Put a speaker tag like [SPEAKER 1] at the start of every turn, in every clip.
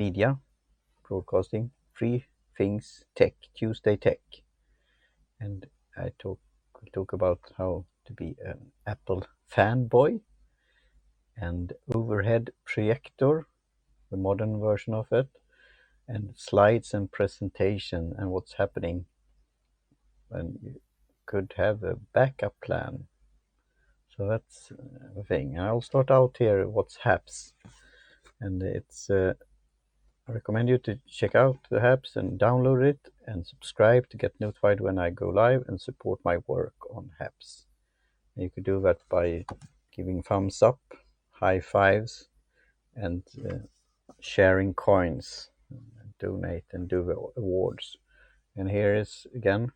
[SPEAKER 1] media, broadcasting, Free Things Tech, Tuesday Tech. And I talk about how to be an Apple fanboy, and OverHead projector, the modern version of it, and slides and presentation and what's happening. And you could have a backup plan. So that's the thing. I'll start out here what's HAPS. And it's I recommend you to check out the apps and download it and subscribe to get notified when I go live and support my work on apps. And you could do that by giving thumbs up, high fives, and sharing coins, and donate and do the awards. And here is again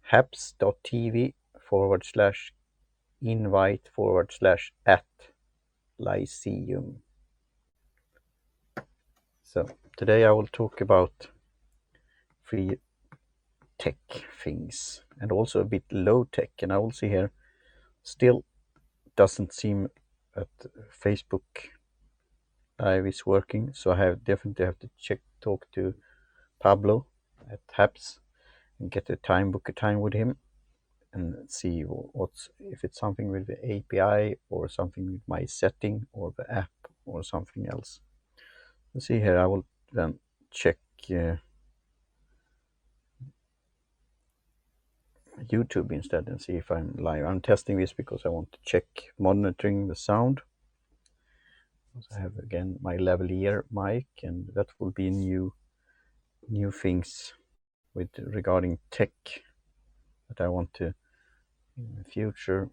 [SPEAKER 1] haps.tv/invite/at Lyceum. So today I will talk about free tech things and also a bit low tech. And I will see here still doesn't seem that Facebook Live is working. So I definitely have to talk to Pablo at Haps and get book a time with him and see if it's something with the API or something with my setting or the app or something else. Let's see here. I will then check YouTube instead and see if I'm live. I'm testing this because I want to check monitoring the sound. So I have again my lavalier mic, and that will be new things regarding tech that I want to in the future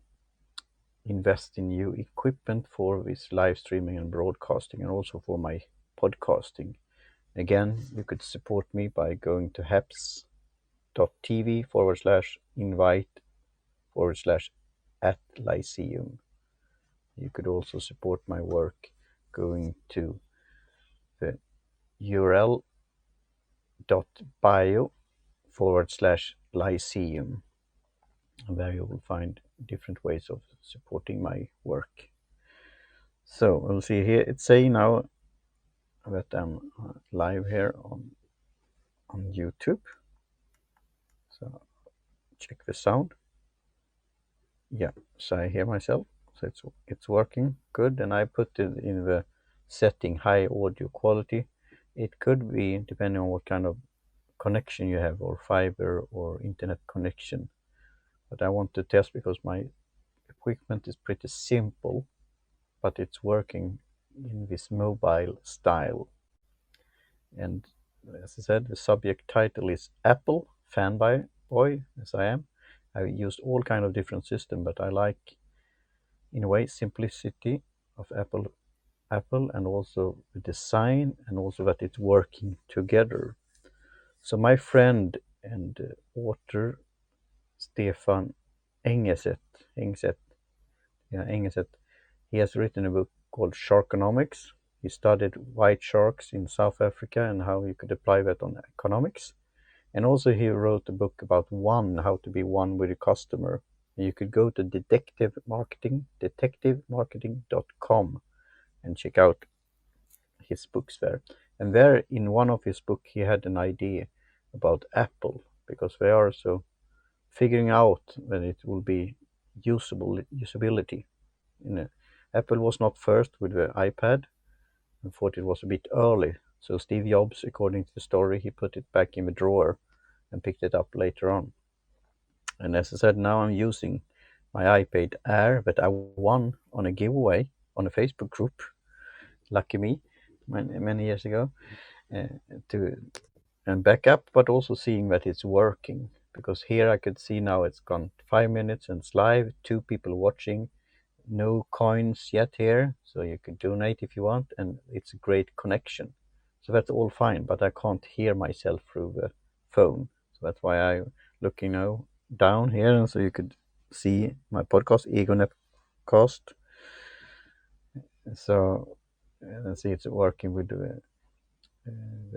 [SPEAKER 1] invest in new equipment for this live streaming and broadcasting, and also for my podcasting. Again, you could support me by going to haps.tv/invite/at Lyceum. You could also support my work going to the url.bio/Lyceum. And there you will find different ways of supporting my work. So we'll see here. It's saying now that I'm live here on YouTube. So check the sound. Yeah, so I hear myself. So it's working good, and I put it in the setting high audio quality. It could be depending on what kind of connection you have, or fiber or internet connection. But I want to test because my equipment is pretty simple, but it's working in this mobile style. And as I said, the subject title is Apple fanboy, as I am. I used all kind of different systems, but I like, in a way, simplicity of Apple, and also the design, and also that it's working together. So my friend and author Stefan Engeset, he has written a book called Sharkonomics. He studied white sharks in South Africa and how you could apply that on economics. And also he wrote a book about how to be one with a customer. And you could go to detectivemarketing.com and check out his books there. And there, in one of his books, he had an idea about Apple, because they are so figuring out that it will be usability. Apple was not first with the iPad and thought it was a bit early. So Steve Jobs, according to the story, he put it back in the drawer and picked it up later on. And as I said, now I'm using my iPad Air that I won on a giveaway on a Facebook group. Lucky me, many years ago, to back up, but also seeing that it's working. Because here I could see now it's gone 5 minutes and it's live, 2 people watching, no coins yet here, so you could donate if you want, and it's a great connection. So that's all fine, but I can't hear myself through the phone. So that's why I'm looking now down here, and so you could see my podcast, Egonetcast. So let's see, it's working with the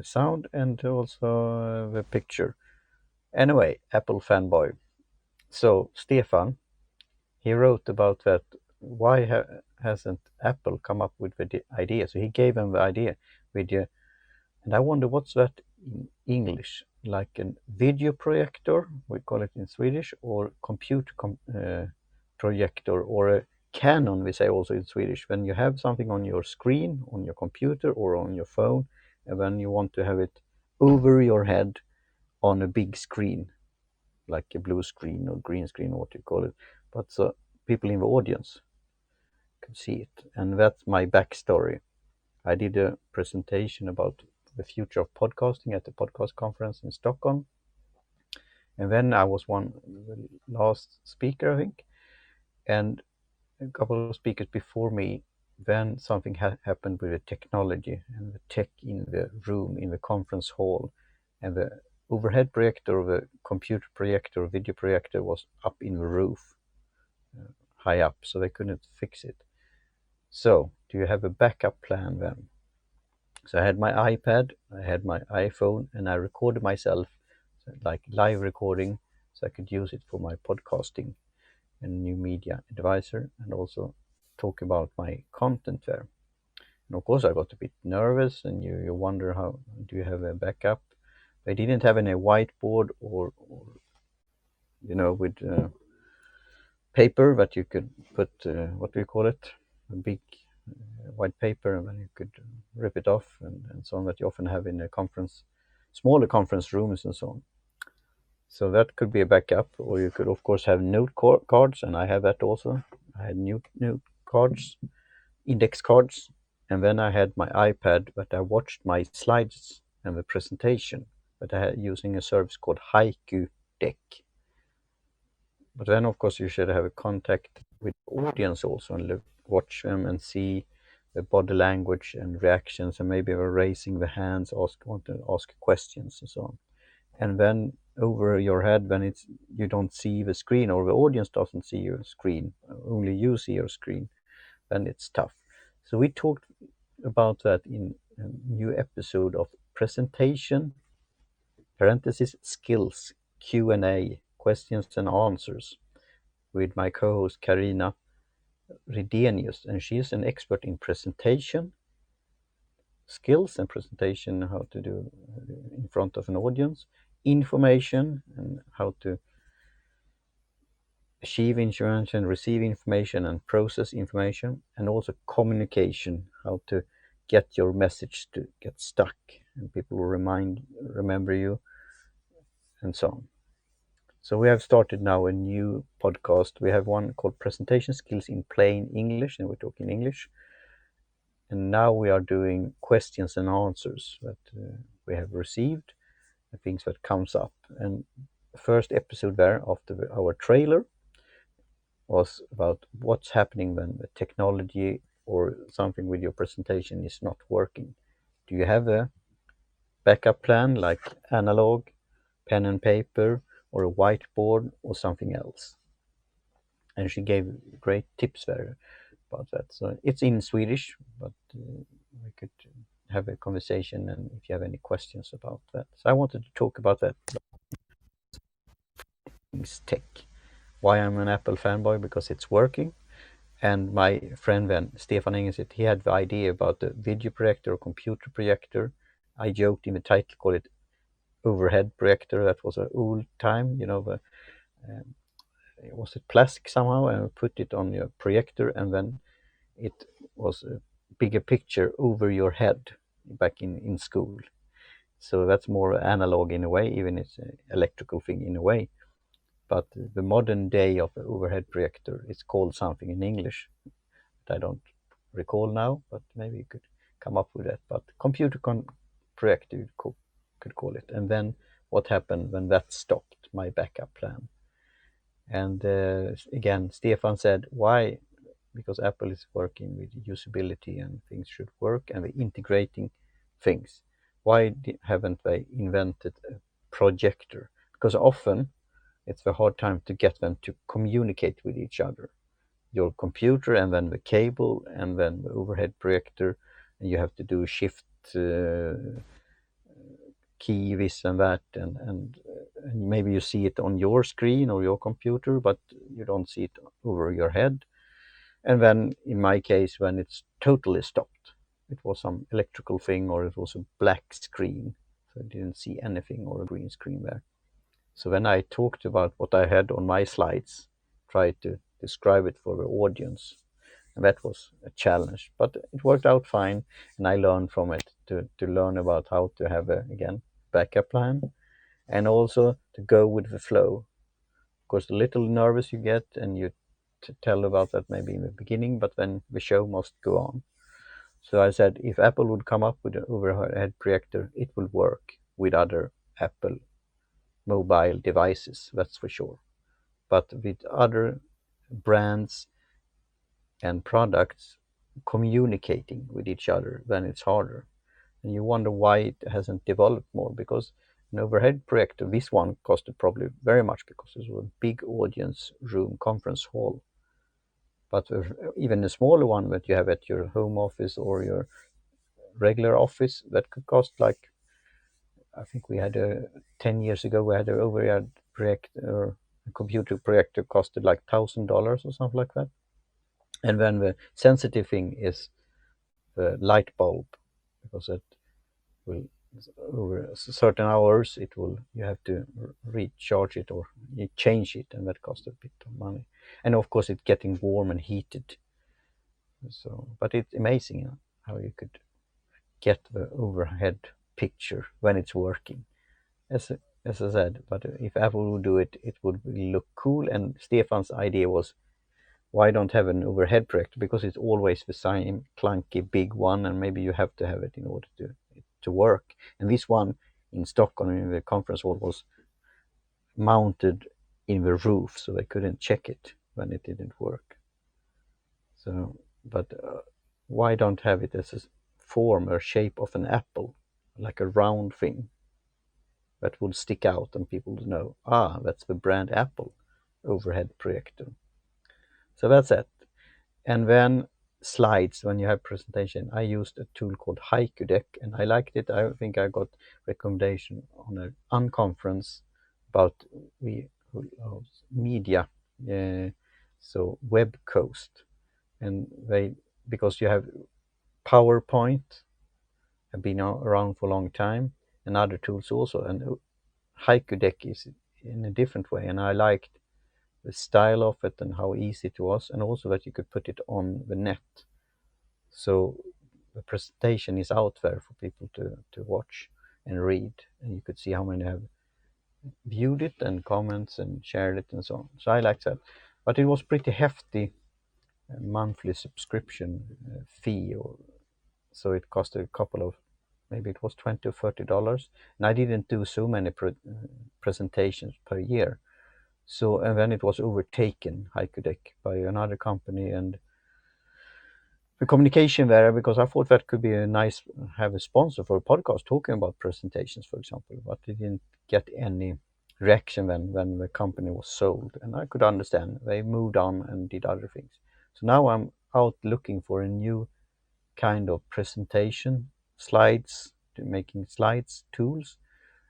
[SPEAKER 1] sound and also the picture. Anyway, Apple fanboy. So Stefan, he wrote about that. Why hasn't Apple come up with the idea? So he gave him the idea. video. And I wonder what's that in English, like a video projector, we call it in Swedish, or projector, or a Canon, we say also in Swedish. When you have something on your screen, on your computer or on your phone, and when you want to have it over your head on a big screen, like a blue screen or green screen, or what you call it, but so people in the audience can see it. And that's my backstory. I did a presentation about the future of podcasting at the podcast conference in Stockholm. And then I was the last speaker, I think. And a couple of speakers before me, then something happened with the technology and the tech in the room, in the conference hall. And the overhead projector, the computer projector, video projector was up in the roof, high up, so they couldn't fix it. So, do you have a backup plan then? So I had my iPad, I had my iPhone, and I recorded myself, like live recording, so I could use it for my podcasting and new media advisor, and also talk about my content there. And of course, I got a bit nervous, and you wonder, how do you have a backup? I didn't have any whiteboard or with paper that you could put, what do you call it, a big white paper, and then you could rip it off, and so on, that you often have in a smaller conference rooms and so on. So that could be a backup, or you could of course have note cards, and I have that also. I had note cards, index cards, and then I had my iPad, but I watched my slides and the presentation, but I had using a service called Haiku Deck. But then of course you should have a contact with the audience also, and watch them and see the body language and reactions, and maybe they're raising the hands, want to ask questions and so on. And then over your head, when you don't see the screen, or the audience doesn't see your screen, only you see your screen, then it's tough. So we talked about that in a new episode of presentation, parenthesis, skills, Q&A, questions and answers, with my co-host Karina Ridenius, and she is an expert in presentation skills and presentation, how to do in front of an audience, information and how to achieve information, receive information and process information, and also communication, how to get your message to get stuck and people will remember you, and so on. So we have started now a new podcast. We have one called Presentation Skills in Plain English, and we're talking English. And now we are doing questions and answers that we have received, and things that comes up. And the first episode there after our trailer was about what's happening when the technology or something with your presentation is not working. Do you have a backup plan, like analog, pen and paper, or a whiteboard, or something else? And she gave great tips there about that. So it's in Swedish, but we could have a conversation, and if you have any questions about that. So I wanted to talk about that. Tech. Why I'm an Apple fanboy, because it's working. And my friend then, Stefan Engelstedt, he had the idea about the video projector or computer projector. I joked in the title, call it OverHead projector. That was an old time, was it plastic somehow, and put it on your projector, and then it was a bigger picture over your head back in school. So that's more analog in a way, even it's an electrical thing in a way. But the modern day of the overhead projector is called something in English that I don't recall now, but maybe you could come up with that. But computer projector you could call it. And then what happened when that stopped, my backup plan. And again, Stefan said, why? Because Apple is working with usability and things should work, and they're integrating things. Why haven't they invented a projector? Because often it's a hard time to get them to communicate with each other. Your computer, and then the cable, and then the overhead projector, and you have to do shift key, this and that, and maybe you see it on your screen or your computer, but you don't see it over your head. And then in my case, when it's totally stopped, it was some electrical thing or it was a black screen, so I didn't see anything, or a green screen there. So when I talked about what I had on my slides, tried to describe it for the audience, and that was a challenge, but it worked out fine, and I learned from it to learn about how to have a, again, backup plan, and also to go with the flow. Of course, a little nervous you get, and you tell about that maybe in the beginning, but then the show must go on. So I said, if Apple would come up with an overhead projector, it will work with other Apple mobile devices, that's for sure. But with other brands and products communicating with each other, then it's harder. And you wonder why it hasn't developed more, because an overhead projector, this one costed probably very much because it was a big audience room conference hall. But even a smaller one that you have at your home office or your regular office, that could cost like, I think we had 10 years ago, we had an overhead projector, a computer projector costed like $1,000 or something like that. And then the sensitive thing is the light bulb, because it will, over certain hours, it will, you have to recharge it or you change it, and that costs a bit of money. And of course, it's getting warm and heated. So, but it's amazing how you could get the overhead picture when it's working. As as I said, but if Apple would do it, it would look cool. And Stefan's idea was, why don't have an overhead projector? Because it's always the same clunky big one, and maybe you have to have it in order to work. And this one in Stockholm in the conference hall was mounted in the roof, so they couldn't check it when it didn't work. So, but why don't have it as a form or shape of an apple, like a round thing that would stick out and people would know, that's the brand Apple overhead projector. So that's it. And then slides, when you have presentation, I used a tool called Haiku Deck, and I liked it. I think I got recommendation on an unconference about media, so Web Coast, and they, because you have PowerPoint, have been around for a long time, and other tools also, and Haiku Deck is in a different way, and I liked the style of it and how easy it was, and also that you could put it on the net. So the presentation is out there for people to watch and read, and you could see how many have viewed it and comments and shared it and so on. So I liked that. But it was pretty hefty monthly subscription fee, or so it costed a couple of, maybe it was $20 or $30, and I didn't do so many presentations per year. So, and then it was overtaken, Haiku Deck, by another company, and the communication there, because I thought that could be a nice, have a sponsor for a podcast talking about presentations, for example, but it didn't get any reaction when the company was sold, and I could understand they moved on and did other things. So now I'm out looking for a new kind of presentation slides, to making slides tools.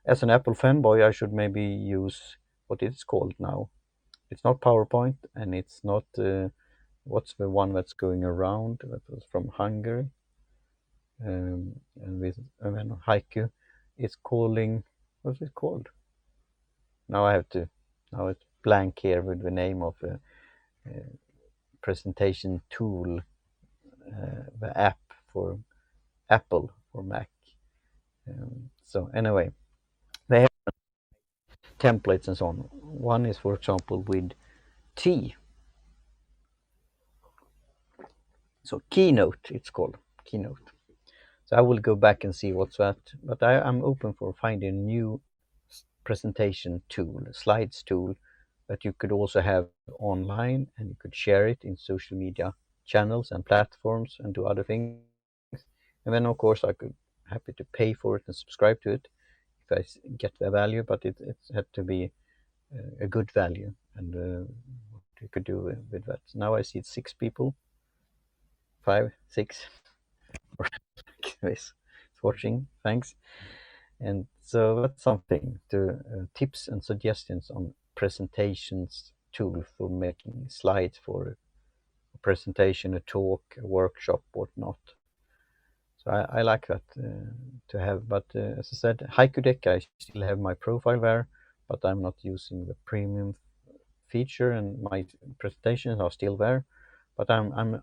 [SPEAKER 1] As an Apple fanboy, I should maybe use what it's called now. It's not PowerPoint, and it's not what's the one that's going around that was from Hungary, and then Haiku, it's calling, what's it called? Now it's blank here with the name of a presentation tool, the app for Apple for Mac. So anyway, they have templates and so on. One is, for example, with tea. So Keynote, it's called Keynote. So I will go back and see what's that. But I'm open for finding a new presentation tool, a slides tool that you could also have online, and you could share it in social media channels and platforms and do other things. And then of course I could happy to pay for it and subscribe to it if I get the value, but it had to be a good value, and what you could do with that. Now I see it's 6 people, 5, 6 is watching. Thanks. And so that's something to tips and suggestions on presentations tool for making slides for a presentation, a talk, a workshop, whatnot. So I like that to have. But as I said, Haiku Deck, I still have my profile there, but I'm not using the premium feature, and my presentations are still there. But I'm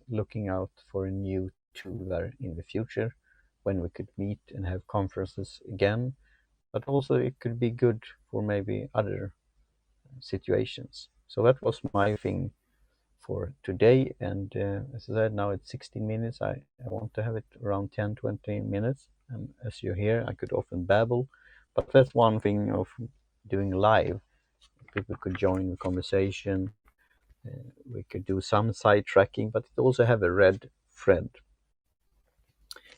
[SPEAKER 1] looking out for a new tool there in the future when we could meet and have conferences again. But also it could be good for maybe other situations. So that was my thing for today. And as I said, now it's 16 minutes. I want to have it around 10-20 minutes. And as you hear, I could often babble. But that's one thing of doing live. People could join the conversation. We could do some side tracking, but it also have a red thread.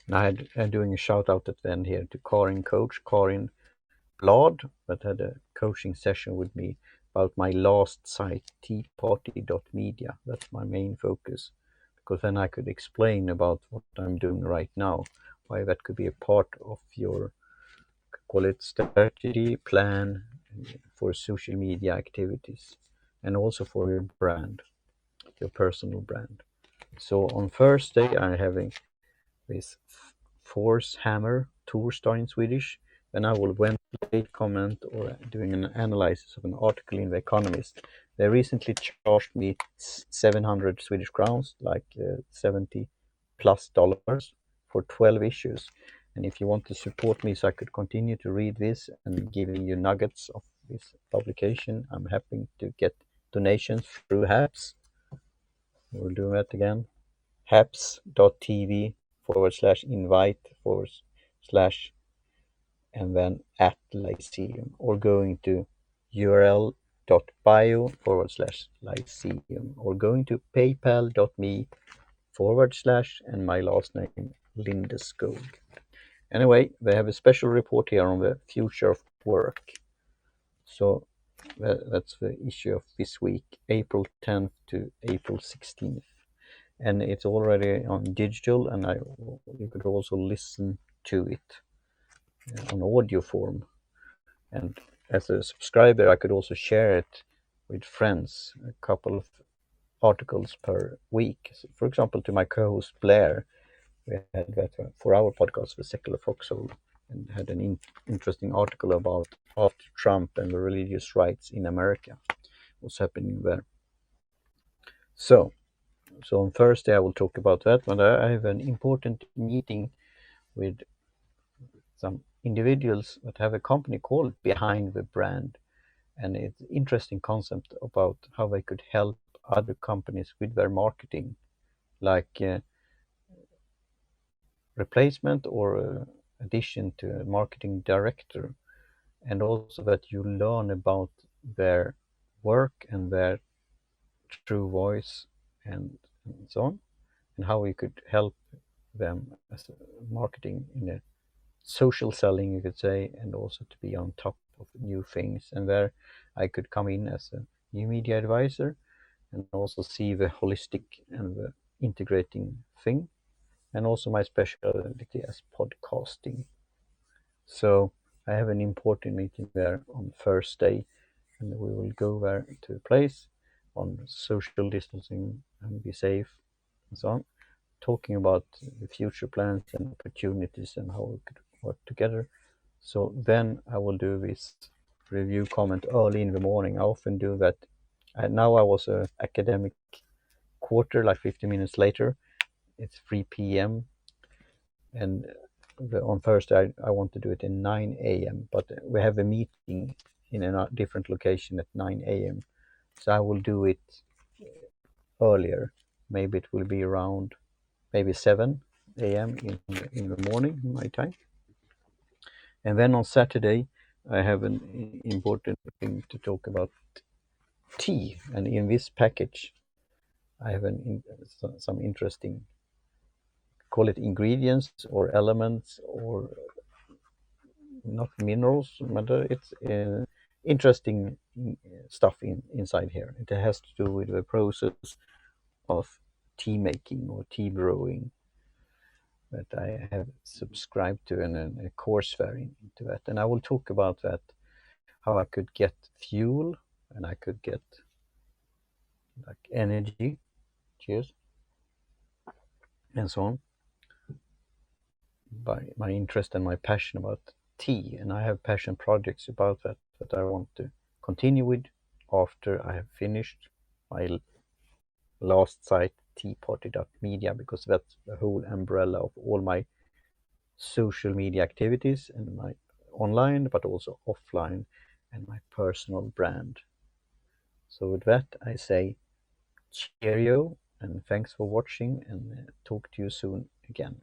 [SPEAKER 1] And I'm doing a shout out at the end here to Karin Coach, Karin Blad, that had a coaching session with me about my last site, teaparty.media. That's my main focus, because then I could explain about what I'm doing right now, why that could be a part of your, call it, strategy plan for social media activities, and also for your brand, your personal brand. So on Thursday, I'm having this Force Hammer Torsdag in Swedish, and I will ventilate, comment, or doing an analysis of an article in The Economist. They recently charged me 700 Swedish crowns, like 70 plus dollars, for 12 issues. And if you want to support me so I could continue to read this and giving you nuggets of this publication, I'm happy to get donations through HAPS. We'll do that again. haps.tv/invite/ and then at Lyceum, or going to url.bio/Lyceum, or going to paypal.me/ and my last name, Lindeskog. Anyway, they have a special report here on the future of work. So that's the issue of this week, April 10th to April 16th. And it's already on digital, and you could also listen to it on audio form. And as a subscriber, I could also share it with friends, a couple of articles per week. So for example, to my co-host Blair, we had that for our podcast, The Secular Foxhole, and had an interesting article about after Trump and the religious rights in America, what's happening there. So on Thursday, I will talk about that, but I have an important meeting with some individuals that have a company called Behind the Brand. And it's an interesting concept about how they could help other companies with their marketing, like replacement or addition to a marketing director, and also that you learn about their work and their true voice and so on, and how we could help them as marketing in a social selling, you could say, and also to be on top of new things. And there I could come in as a new media advisor and also see the holistic and the integrating thing, and also my specialty as podcasting. So I have an important meeting there on Thursday, and we will go there to a place on social distancing and be safe and so on, talking about the future plans and opportunities and how we could work together. So then I will do this review comment early in the morning. I often do that. Now I was a academic quarter, like 50 minutes later. It's 3 p.m. and on Thursday I want to do it in 9 a.m. But we have a meeting in a different location at 9 a.m. So I will do it earlier. Maybe it will be around maybe 7 a.m. in the morning, my time. And then on Saturday, I have an important thing to talk about, tea. And in this package, I have some interesting, call it ingredients or elements, or not minerals, but it's interesting stuff inside here. It has to do with the process of tea making or tea brewing that I have subscribed to, and a course there into that. And I will talk about that, how I could get fuel and I could get like energy, cheers, and so on. by my interest and my passion about tea, and I have passion projects about that I want to continue with after I have finished my last site, teaparty.media, because that's the whole umbrella of all my social media activities and my online, but also offline, and my personal brand. So with that, I say cheerio and thanks for watching, and talk to you soon again.